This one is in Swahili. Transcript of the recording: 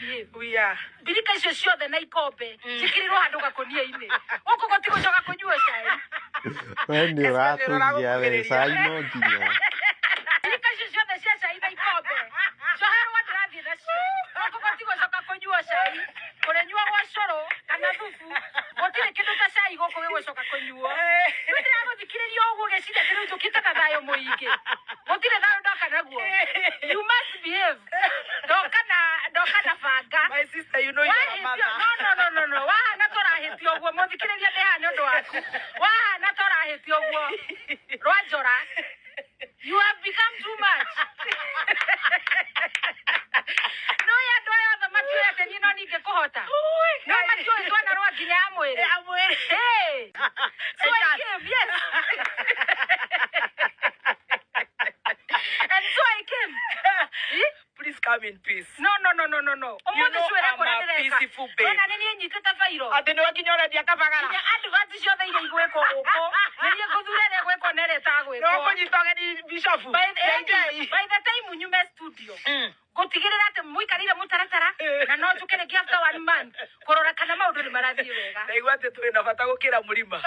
behave. We are. Birika icio ciothe na ikombe cikirirwo handu gakonia-ini. Uko gotigocoka kunyua cai. We nĩ ũratũgia we cai no nginya. Birika icio ciothe cia cai na ikombe. Njoherwo ndĩrathiĩ nacio. Uko gotigocoka kunyua cai. Kũrenyua gwa cũrũ kana thubu. Gũtirĩ kĩndũ ta cai gũkũ gĩgũcoka kũnyuo. Ndĩragũthikĩrĩria ũguo gĩciria kĩrĩa tũkĩte na thayũ mũingĩ. Gũtirĩ thayũ ndoka naguo. You must behave. Ndoka na banga. My sister, you know you are a mother. No. Wahana tũrahĩtio ũguo. Mũthikĩrĩria nĩ haha nĩ ũndũ waku. Wahana tũrahĩtio ũguo. Rwanjora. You have become too much. No ya ndo ya the matuya teni no ningekuhota. No matuya twana rwa nginya ya mwĩrĩ. Ya mwĩrĩ. Hey. So I came, yes. And so I came. Please come in peace. No. You know I'm a peaceful babe. Ona nini nyitete bairo. Ati nĩ wakinyoreria kabagara. Ya andu gati ciothe iria igwĩkwo gũkũ. Nĩ ngũthurere gwĩkwo nere ta gwĩkwo. No kũnyitoge ni bishop. By the time nyume studio. Gutigirira ati muikarire mutaratara na no tukereke after 1 month kurora kana maundu ni marathiĩ wega. Na igwate twĩ na bata gũkĩra mũrima.